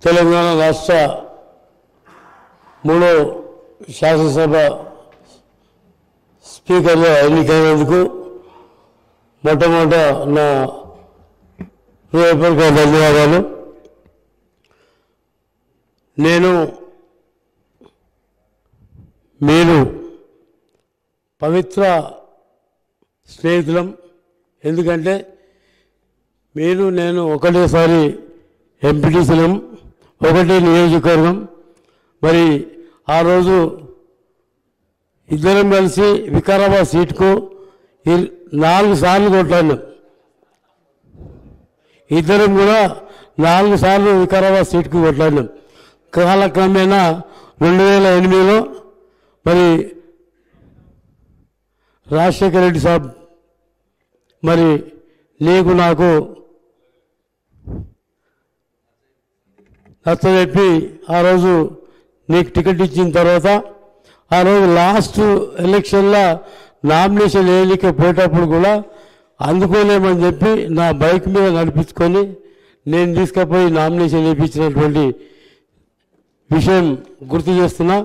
తెలంగాణ రాష్ట్ర మూడో శాసనసభ స్పీకర్గా ఎన్నికైనందుకు మొట్టమొదట నా హృదయపూర్వక ధన్యవాదాలు. మీరు పవిత్ర స్నేహితులం. ఎందుకంటే నేను ఒకటేసారి ఎంపీటీసీలం, ఒకటే నియోజకవర్గం. మరి ఆ రోజు ఇద్దరం కలిసి వికారాబాద్ సీటుకు 4 సార్లు కొట్లాడినాం. ఇద్దరం కూడా 4 సార్లు వికారాబాద్ సీటుకు కొట్లాడినాం. కాలక్రమేణా 2008లో మరి రాజశేఖర రెడ్డి సాబ్ మరి నాకు నచ్చజెప్పి ఆ రోజు నీకు టికెట్ ఇచ్చిన తర్వాత ఆ రోజు లాస్ట్ ఎలక్షన్లో నామినేషన్ వేయలేకపోయేటప్పుడు కూడా అందుకోలేమని చెప్పి నా బైక్ మీద నడిపించుకొని నేను తీసుకుపోయి నామినేషన్ వేయించినటువంటి విషయం గుర్తు చేస్తున్నా.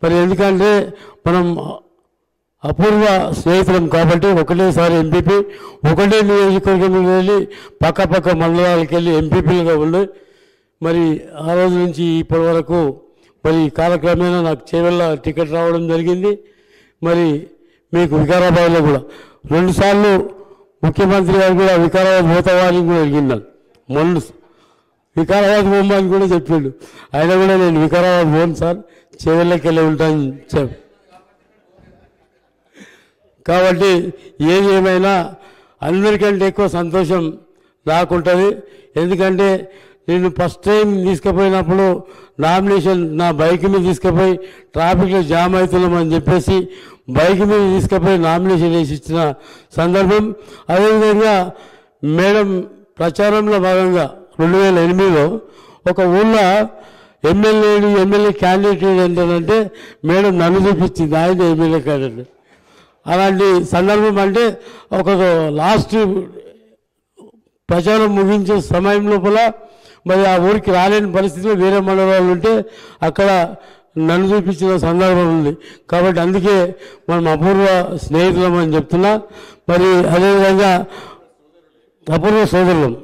మరి ఎందుకంటే మనం అపూర్వ స్నేహితులం కాబట్టి ఒకటేసారి ఎంపీపీ, ఒకటే నియోజకవర్గంలో వెళ్ళి పక్క మండలాలకు వెళ్ళి ఎంపీపీలుగా ఉండి మరి ఆ రోజు నుంచి ఇప్పటి వరకు మరి కాలక్రమేణా నాకు చేవెళ్ళ టికెట్ రావడం జరిగింది. మరి మీకు వికారాబాద్లో కూడా 2 సార్లు ముఖ్యమంత్రి గారు కూడా వికారాబాద్ పోతావాని కూడా అడిగినాను. మొన్న వికారాబాద్ పోమని కూడా చెప్పిండు. ఆయన కూడా నేను వికారాబాద్ పోను సార్, చేవెళ్ళకి వెళ్ళి ఉంటాను చెప్పి. కాబట్టి ఏది ఏమైనా అందరికంటే ఎక్కువ సంతోషం నాకుంటుంది. ఎందుకంటే నేను ఫస్ట్ టైం తీసుకుపోయినప్పుడు నామినేషన్ నా బైక్ మీద తీసుకుపోయి ట్రాఫిక్లో జామ్ అవుతున్నామని చెప్పేసి బైక్ మీద తీసుకుపోయి నామినేషన్ వేసి ఇచ్చిన సందర్భం. అదేవిధంగా మేడం ప్రచారంలో భాగంగా 2008లో ఒక ఊళ్ళో ఎమ్మెల్యే క్యాండిడేట్ ఏంటంటే మేడం నన్ను చూపించింది, ఆయన ఎమ్మెల్యే క్యాండిడేట్. అలాంటి సందర్భం అంటే ఒక లాస్ట్ ప్రచారం ముగించే సమయం లోపల మరి ఆ ఊరికి రాలేని పరిస్థితిలో వేరే మండలాలు ఉంటే అక్కడ నన్ను చూపించిన సందర్భం ఉంది. కాబట్టి అందుకే మనం అపూర్వ స్నేహితులం అని చెప్తున్నా. మరి అదేవిధంగా అపూర్వ సోదరులం.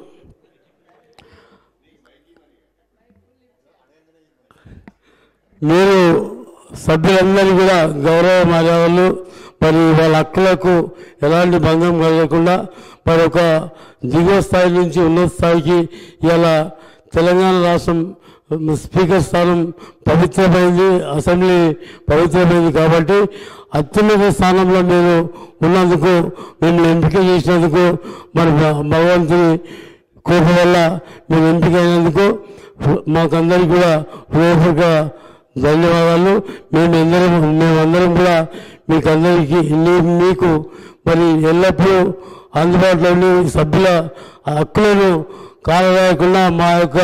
మీరు సభ్యులందరూ కూడా గౌరవ మర్యాదలు, మరి వాళ్ళ హక్కులకు ఎలాంటి భంగం కలగకుండా మరి ఒక దిగువ స్థాయి నుంచి ఉన్నత స్థాయికి ఇలా తెలంగాణ రాష్ట్రం స్పీకర్ స్థానం పవిత్రమైంది, అసెంబ్లీ పవిత్రమైంది. కాబట్టి అత్యున్నత స్థానంలో మీరు ఉన్నందుకు, మిమ్మల్ని ఎంపిక చేసినందుకు, మరి భగవంతుని కృప వల్ల మీరు ఎంపికైనందుకు మాకందరికీ కూడా హృదయపూర్వక ధన్యవాదాలు. మేమందరం కూడా మీకందరికీ మీకు మరి ఎల్లప్పుడూ అందుబాటులో ఉండి సభ్యుల హక్కులను కాలరాయకుండా మా యొక్క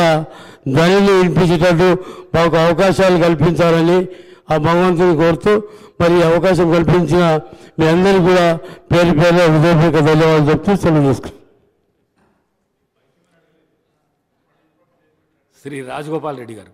ధ్వనిని వినిపించేటట్టు మాకు అవకాశాలు కల్పించాలని ఆ భగవంతుని కోరుతూ మరి అవకాశం కల్పించిన మీ అందరికీ కూడా పేరు హృదయపూర్వక ధన్యవాదాలు చెప్తూ సెలవు తీసుకుంటాం. శ్రీ రాజగోపాల్ రెడ్డి గారు.